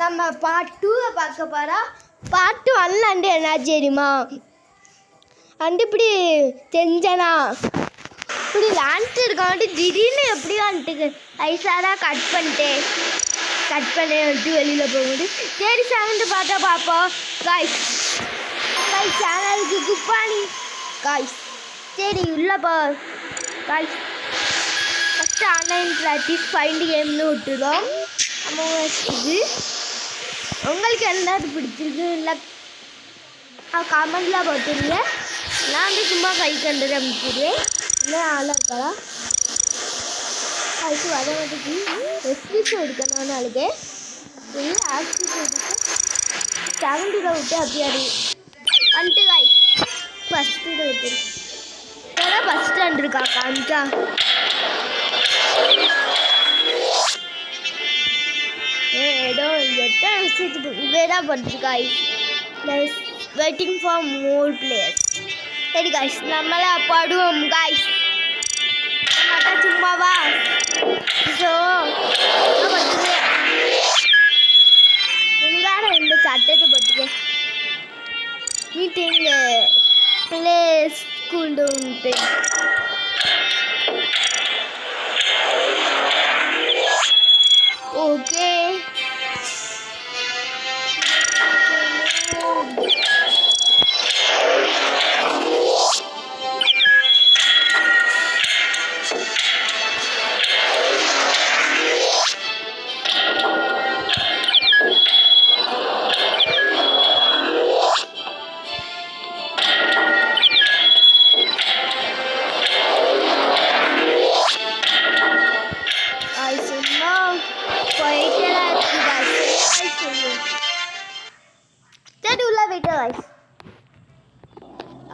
நம்ம பார்ட் 2 பார்க்க போகிறோம். பார்ட் 1 அண்டு என்ன தெரியுமா, அண்டு இப்படி தெரிஞ்சனா இப்படி லான்ட்டு இருக்கான்ட்டு திடீர்னு எப்படி வந்துட்டு ஐசாராக கட் பண்ணிட்டு வெளியில் போகும்போது சரி சார்ந்து பார்த்தா பார்ப்போம். காய்ஸ் சேனலுக்கு குப்பானி காய்ஸ் சரி உள்ளப்போ guys first online practice find கேம்னு விட்டுருந்தோம். இது உங்களுக்கு எல்லாரும் பிடிச்சிருக்கு இல்லை கமெண்ட்லாம் போட்டுருங்க. நான் வந்து சும்மா கை கண்டு அமைச்சிடுவேன். இல்லை ஆளாக இருக்கலாம் அதுக்கு வர வந்துட்டு ரெஸ்பிஷன் எடுக்கணும். நாளைக்கு ஆக்சிஷன் எடுக்க 70 விட்டு அப்படியே வந்துட்டு காய் ஃபஸ்ட்டு விட்டு இப்போதான் பஸ் ஸ்டாண்ட் இருக்கா காமிக்கா. ஏதோ 8 நிமிஷத்துக்கு வேதான் பண்ணுறது guys. Waiting for more players. சரி காய்ஸ் நம்மளே பாடுவோம் காய்ஸ். மட்டும் சும்மாவா ஸோ பட்டுது உங்கார இந்த சட்டத்தை பட்டுக்க மீட்டிங் பிளே ஸ்கூல் உண்டு. ஓகே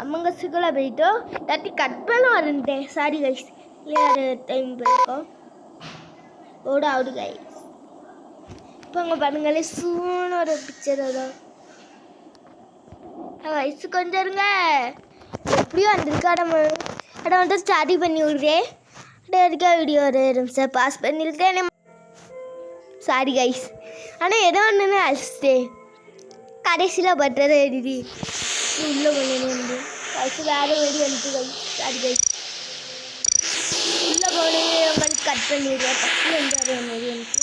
அம்மங்கசுக்குள்ளே போயிட்டோம். தட்டி கட் பண்ண வரட்டேன். சாரி கைஸ் இல்லையா டைம் போயிருக்கோம். ஓட அவுடு கைஸ். இப்போ அங்கே பாருங்களே சூன்னு ஒரு பிக்சர் வரும் வயசு கொஞ்சம் இருங்க. எப்படியும் வந்திருக்கா இடம் வந்து ஸ்டார்டிங் பண்ணி விடுறேன். இருக்கா வீடியோ ஒரு நிமிஷம் பாஸ் பண்ணியிருக்கேன். சாரி கைஸ் ஆனால் எதோ ஒன்றுன்னு அழிச்சிட்டே கடைசியில் பட்டுறதை எழுதி உள்ளே போனேன்னு வயசு வேறு வெடி வந்துட்டு கைஸ். சாரி கைஸ் உள்ளே போனே உங்களுக்கு கட் பண்ணிடுவேன். ஃபஸ்ட்டு வந்து அது மாரி எனக்கு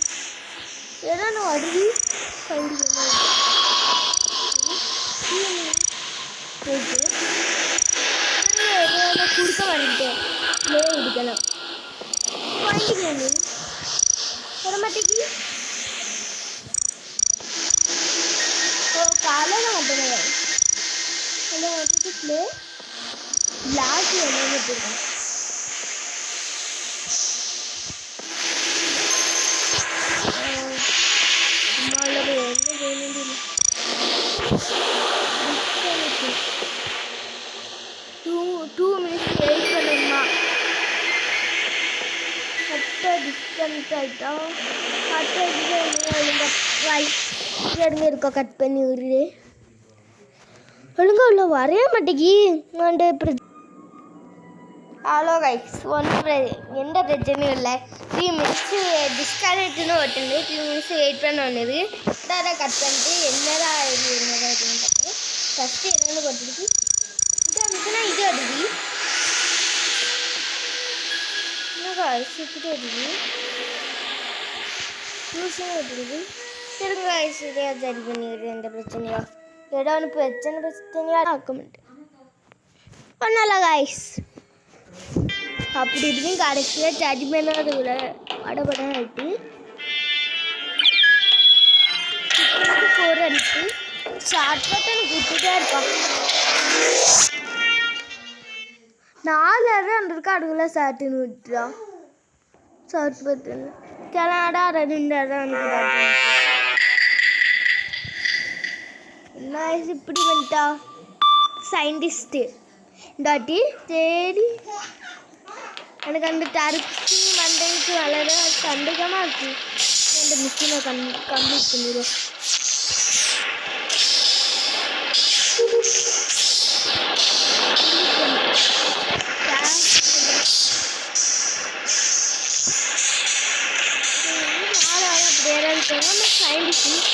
ஏதோ நான் அருவி போயிட்டு ஏதோ கொடுக்க வந்துட்டேன். ப்ளே எடுக்கணும் வாங்கிக்கிறேன் வர மாட்டேங்கி காலையில் மட்டுமே அதில் வந்துட்டு ப்ளே லாஸ்ட் என்னன்னு இருக்கேன். என்ன வேணும் 2 minutes வெயிட் பண்ணணுமா. டிஸ்கனெக்ட் ஆகிட்டோம். ஒழுங்காக இருக்கா கட் பண்ணி விடுறே. ஒழுங்கா உள்ள வரைய மாட்டேங்கி ஹலோ கைஸ் எந்த பிரச்சனையும் இல்லை. 3 minutes டிஸ்கனெக்ட்னு ஒட்டுது. 3 minutes வெயிட் பண்ண ஒன்றுது அதை கட் பண்ணிட்டு என்னடா அப்படின்னு பார்த்து ஃபஸ்ட்டு என்னென்னு போட்டுருக்கு. இது வந்துச்சுன்னா இது அடிக்கி இப்படி அடிக்கி நியூஸும் எடுக்குது. திரும்ப சரியாக சரி பண்ணி விடுறேன். எந்த பிரச்சனையா ஏதாவது பிரச்சனையாக ஆக்க மாட்டேன் ஒன்றும் காய்ஸ். அப்படி இப்படின்னு கடைசியாக சரி பண்ணாதுல படப்படம் ஆகிட்டு 4 அடிச்சு ஷார்ட் பட்டன் கொடுத்துட்டே இருக்கான். 4 இருந்திருக்கா அதுக்குள்ளே ஷார்ட்டுன்னு விட்டுறான். ஷார்ட் பட்டன் கனடா 2 என்ன இப்படி வந்துட்டா சயின்டிஸ்ட்டு இந்தாட்டி சரி எனக்கு அந்த டர்க்கி மண்டைக்கு வளர சந்தேகமாக இருக்குது. அந்த மிஷினை கம்ப்ளீட் பண்ணிடுவோம். சயின்டிஸ்ட்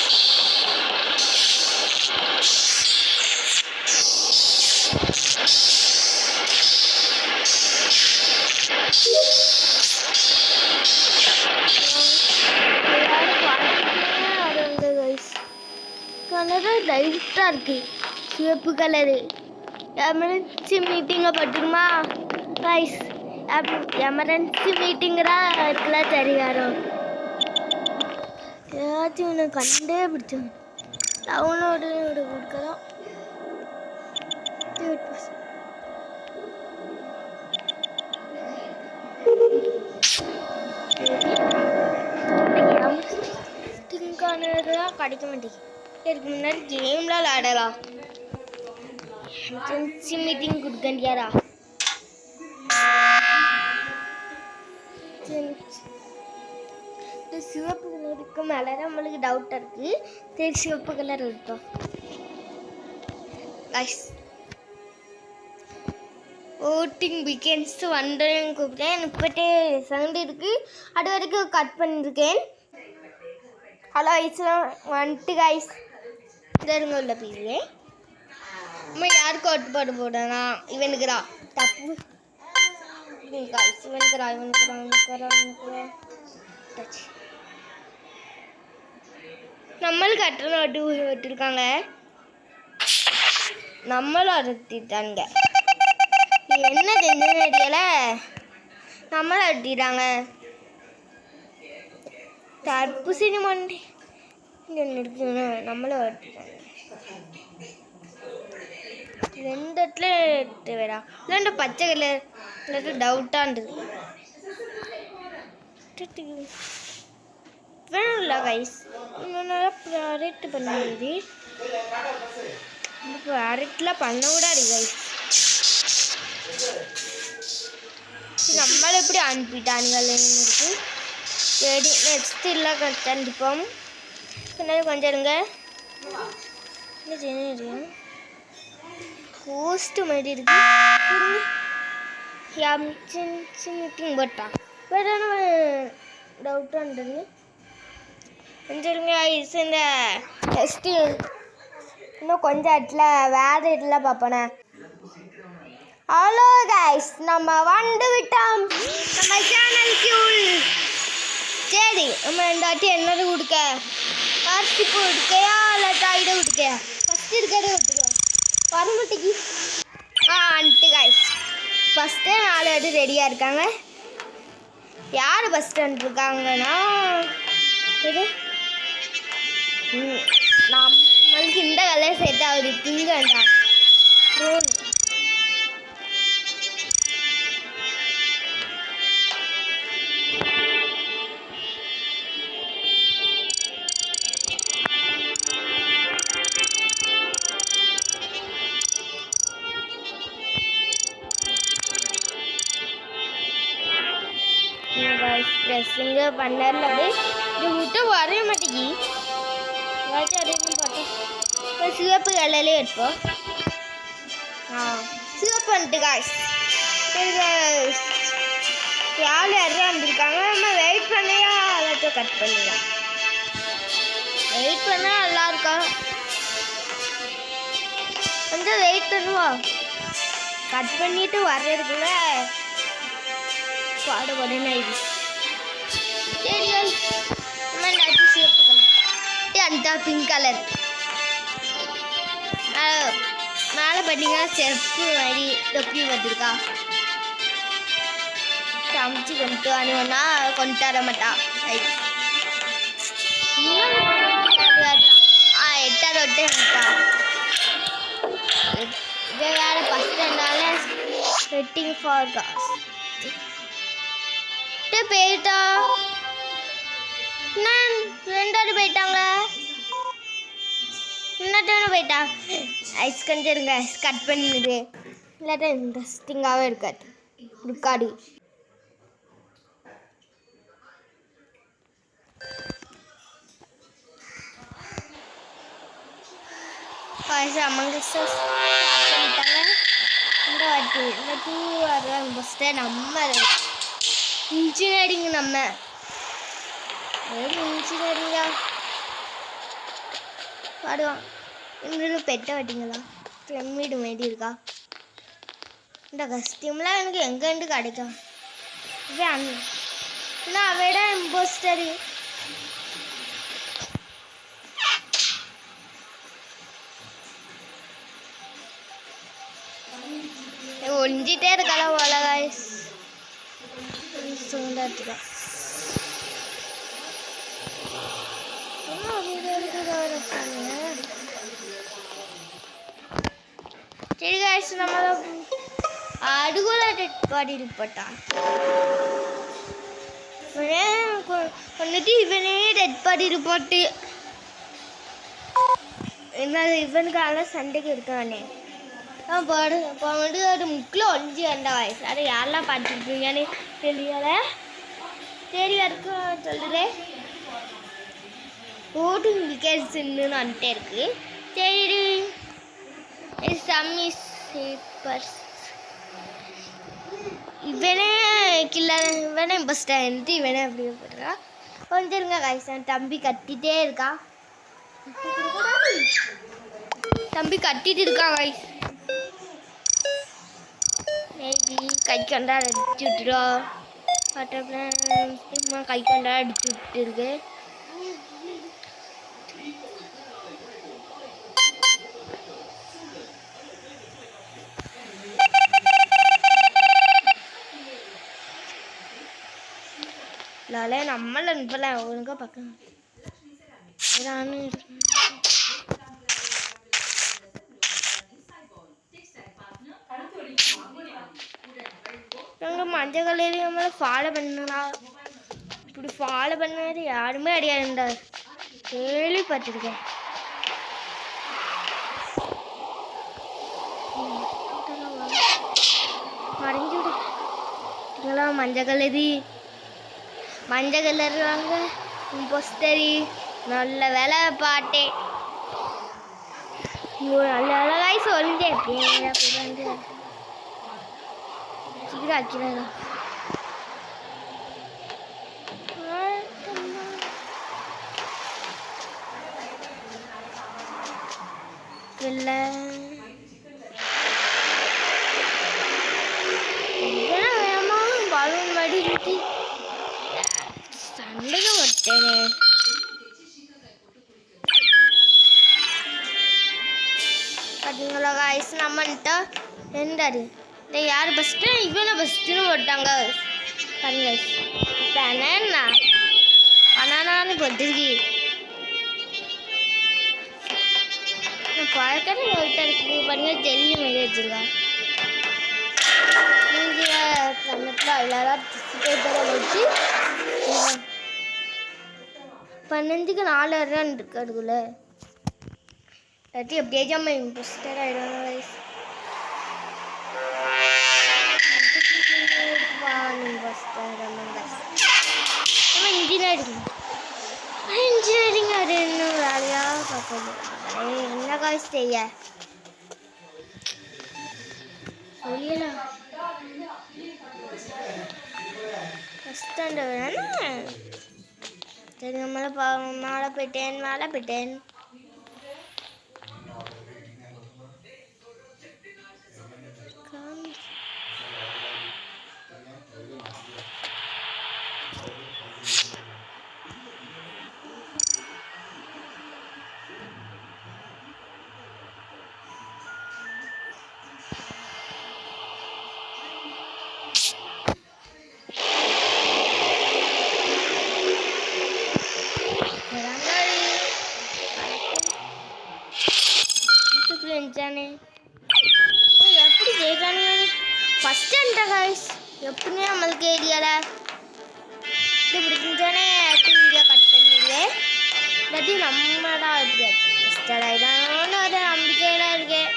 கலரு லைட்டாக இருக்கு, சிவப்பு கலரு. எமர்ஜென்சி மீட்டிங்கை பட்டுருமா கைஸ்? எமர்ஜென்சி மீட்டிங்கிறா இருக்குல்ல தெரியாரம். ஏதாச்சும் ஒன்று கண்டே பிடிச்சேன். டவுனோடு கொடுக்கலாம். கிடைக்க மாட்டேங்குது. இதுக்கு முன்னாடி கேம்லாம் விளையாடலாம். எமர்ஜென்சி மீட்டிங் கொடுக்கண்டியாரா? சிவப்பு கலருக்கு மேலே நம்மளுக்கு டவுட்டாக இருக்குது. சரி சிவப்பு கலர் இருக்கும். ஓட்டிங் பிகன்ஸ் வந்துன்னு கூப்பிட்டேன். 37 செகண்ட் இருக்குது. அது வரைக்கும் கட் பண்ணியிருக்கேன். ஹலோ ஐஸ்லாம் வந்துட்டு கைஸ் இருங்க உள்ள போய் நம்ம யாருக்கு ஓட்டு போட்டு போடனா? இவனுக்குறா தப்பு கைஸ். இவனுக்குறா நம்மளுக்கு கட்டணம் ஓட்டு விட்டுருக்காங்க. நம்மளும் அறுத்திட்டாங்க. என்ன தெரிஞ்சுன்னு தெரியல. நம்மளும் அறுத்திட்டாங்க. தர்பூசணி மண்டி இருக்குன்னு நம்மளும் அறுத்திட்டாங்க. 2 இடத்துல வேடா இல்லைண்ட பச்சை கலர் டவுட்டாக இருந்தது. வேணும் இல்லை கைஸ். நல்லா ப்ராடக்ட் பண்ண முடியுது. ப்ராடக்ட்லாம் பண்ண கூடாது கைஸ். நம்மளை எப்படி அனுப்பிட்டானுங்கன்னு இருக்கு. சரி நெக்ஸ்ட் இல்லை கண்டிப்போம். கொஞ்சம் இருங்க. என்ன செய்யணும்? போஸ்ட் மாதிரி இருக்கு. எமர்ஜென்சி மீட்டிங் போட்டான். வேற என்ன டவுட்டாக இருந்தது? கொஞ்சம் இருங்க ஐஸ். இந்த டெஸ்ட்டு இன்னும் கொஞ்சம் இடத்துல வேறு இடத்துல பார்ப்போனே. ஹலோ கைஸ், நம்ம வந்து விட்டோம் நம்ம சேனலுக்கு. சரி நம்ம இந்த வாட்டி என்னது கொடுக்க? அரிசிப்பு கொடுக்கையா இல்லை டாய்டை கொடுக்கையா? ஃபஸ்ட்டு இருக்கிறத விட்டுருவோம். வரமாட்டிக்கு வந்துட்டு கைஸ். ஃபஸ்ட்டு 4 பேர் ரெடியாக இருக்காங்க. யார் ஃபஸ்ட்டு வந்துருக்காங்கன்னா இது நம்மளுக்கு இந்த கலர் செட் ஆகுது. பிங்க் வேண்டாம். ட்ரெஸ்ஸிங்க பண்ணல. இது விட்டு வரைய மாட்டேங்கி. ஏதாச்சும் அரையணும் பார்த்தோம். இப்போ சிவப்பு கலர்லேயே எடுப்போம். சிவப்பு வந்துட்டு காய்ஸ். யார் யாரும் வந்துருக்காங்க. நம்ம வெயிட் பண்ணியா எல்லாத்தையும் கட் பண்ணிடலாம். வெயிட் பண்ணால் நல்லா இருக்கா? கொஞ்சம் வெயிட் பண்ணுவா. கட் பண்ணிட்டு வர்றதுக்குள்ள பாடுபடுன்னு ஆயிடுச்சு. சரி நம்ம நச்சு சிவப்பு கலர் அந்த பிங்க் கலர் மேலே பார்த்தீங்கன்னா செஃப்பு மாதிரி தொப்பி வந்துருக்கா. சமைச்சு கொண்டு அனுவனா கொண்டு வர மாட்டா. 8 ரொட்டு வந்துட்டா. இதை வேறு ஃபஸ்ட் இருந்தால வெட்டிங் ஃபார் காஸ் போயிட்டா. நான் 2 போயிட்டாங்க. இன்னொரு போயிட்டா. ஐஸ் கொஞ்சம் இருங்க. கட் பண்ணிடு. இல்லாட்டா இன்ட்ரெஸ்டிங்காகவே இருக்காது. இருக்காடி அமங்க பண்ணிட்டாங்க. இந்த வாட்டி வர்றாங்க. ஃபஸ்ட்டே நம்ம இன்ஜினியரிங். நம்ம இன்ஜினியரிங்கா பாடுவான். இன்னும் பெட்ட வெட்டிங்களா? வீடு மாரி இருக்கா? இந்த கஸ்டியூம்லாம் எனக்கு எங்கேருந்து கிடைக்கும்? இல்லை அவையோட இம்போஸ்டரு ஒழிஞ்சிட்டே இருக்கால போல காய்ஸ். சுந்தரத்துக்கா சரி காய்ஸ், நம்ம அடுகுல டெட் பாடி போட்டான் கொண்டுட்டு இவனே டெட் பாடி ரிப்போர்ட்டு. என்ன இவனுக்கால சண்டைக்கு இருக்கானே பாடு போட்டு ஒரு முக்கில் ஒழிஞ்சி வந்த வயசு. அதை யாரெல்லாம் பார்த்துருக்கீங்கன்னு தெரியல. சரி வரைக்கும் சொல்லுறேன். ஓட்டு விக்கெட்ஸ்ன்னு வந்துட்டே இருக்கு. சரி சம்மி சீப்பர்ஸ் இவனே கில்லர், இவனே பஸ்டாண்ட், இவனே அப்படி போட்டுருக்கா. கொஞ்சம் இருங்க காய்ஸ், தம்பி கட்டிகிட்டே இருக்கா. தம்பி கட்டிட்டு இருக்கா காய்ஸ். மேபி கை கண்டா அடிச்சு விட்டுருவா. சும்மா கை கண்டா அடிச்சு விட்டு இருக்கு. லாலே நம்மள அனுப்பல ஒழுங்கா பக்கம் மஞ்சள் கலரி நம்மள ஃபாலோ பண்ணா. இப்படி ஃபாலோ பண்ணாரு யாருமே அடியாருண்டா கேள்விப்பட்டிருக்கேன். மறைஞ்சு விடுங்களா. மஞ்சள் கலர் வாங்க போஸ்டரி. நல்ல வேலை பாட்டே நல்ல அழகாய் சொல்லிட்டே சீக்கிரம் ஆக்கிறாரா. இல்லை வேமா பலூன் மடி சண்டைக்கு வட்டேனே. பார்த்தீங்களா காய்ஸ், நம்மன்ட்ட ரெண்டாரு இல்லை யார் ஃபஸ்ட்டு இவனை ஃபஸ்ட்டுன்னு போட்டாங்க பாருங்க. பனானா பனானான்னு போட்டுருக்கி. பழக்கத்தை இருக்கு பாருங்க. ஜெல்லி மாதிரி வச்சுருக்கா. கண்ணத்தில் எல்லாரும் டிஷ்யூ பேப்பரை வச்சு 15க்கு 4 இருக்கு. அதுக்குள்ள இல்லாட்டி எப்படியே நம்ம இன்ட்ரெஸ்டட் ஆகிடும் வயசு. நம்ம இன்ஜினியரிங் அது இன்னும் வேலையாக பார்க்கணும். என்ன காசு செய்ய சொல்லிடலாம். கஷ்டம் சரி. மேலே போயிட்டேன். எப்படி ஜெயிக்கானுங்க ஃபஸ்ட் என்ட காய்ஸ். எப்படின்னு நம்மளுக்கு ஏரியால இது பிடிச்சிருந்தானே வீடியோ கட் பண்ணிடுவேன். இல்லாட்டி நம்ம தான் எப்படியாச்சு ஃபஸ்டட் ஆகிடான்னு ஒரு நம்பிக்கையெல்லாம் இருக்கேன்.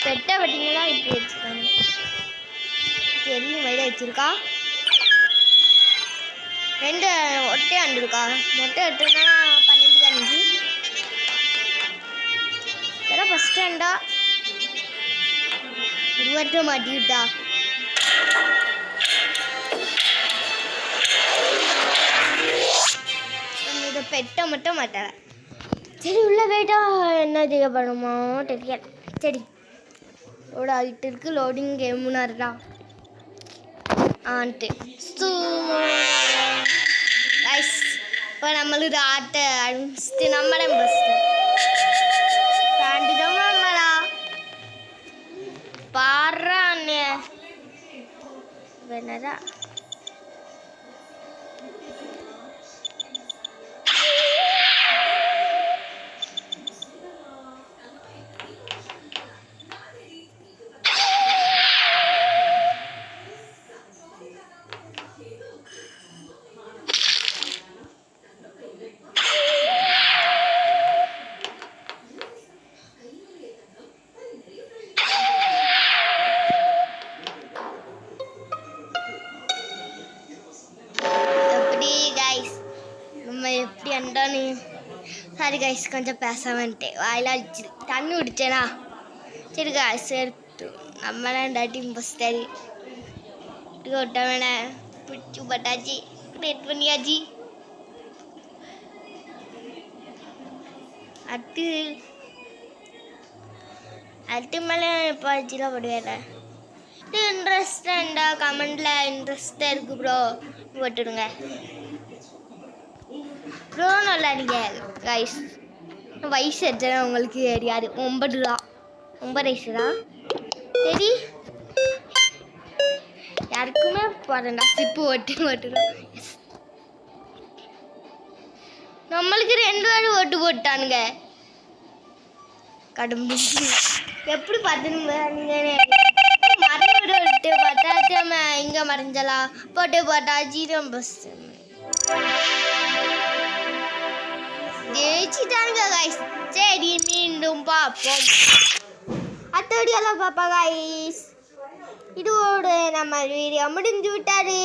பெட்ட பட்டிங்களா இப்படி வச்சுருக்காங்க. தெரிய மாதிரி வச்சுருக்கா. 2 ஒட்டை வந்துருக்கா. மொட்டை எட்டுனா 15க்கு 5 இதெல்லாம் ஃபஸ்ட் ஸ்டாண்டா இருவட்ட மாட்டிக்கிட்டா. இதை பெட்ட மட்டும் மாட்டேன். சரி உள்ளே போயிட்டா என்ன செய்யப்படுமோ தெரியல. சரி லோட் ஆகிட்டு இருக்கு. லோடிங் கேமுன்னா இருக்கா ஆன்ட்டு ரைஸ். இப்போ நம்மளுக்கு ஆட்டை அடிச்சுட்டு நம்மளே பஸ்ட்டு தாண்டிட்டோம். நம்மளா பாடுறான்னு என்னடா எப்படி அண்டானு. சாரி கைஸ் கொஞ்சம் பேச வந்துட்டேன். வாயில அடிச்சு தண்ணி குடிச்சேனா. சரி காய்ஸ் எடுத்து நம்மளாம் டீம் ஃபஸ்ட்டு விட்ட வேணாம். பிடிச்சி பட்டாச்சு கிரியேட் பண்ணியாச்சு. அடுத்து மேலே பாய்ச்சிலாம் போடுவேன். இது இன்ட்ரெஸ்டாக கமெண்டில் இன்ட்ரெஸ்டாக இருக்குது ப்ரோ போட்டுடுங்க ப்ரோ. நல்லா நீங்கள் கைஸ் வயசு எடுத்தா உங்களுக்கு தெரியாது. 9 தான் 9 வயசு தான். சரி யாருக்குமே போகிறேன்டா சிப்பு ஓட்டுடும். நம்மளுக்கு 2 பேரும் ஓட்டு போட்டானுங்க. கடும்பு எப்படி பார்த்துன்னு மறைஞ்ச விட்டு பார்த்தா நம்ம இங்கே மறைஞ்சலாம் போட்டு போட்டா ஜீரம் பஸ் ஜெயிச்சிட்டானுங்க கைஸ். சரி மீண்டும் பார்ப்போம். அடுத்த வீடியோவில் பார்ப்போம் கைஸ். இதோடு நம்ம வீடியோ முடிஞ்சு விட்டாரு.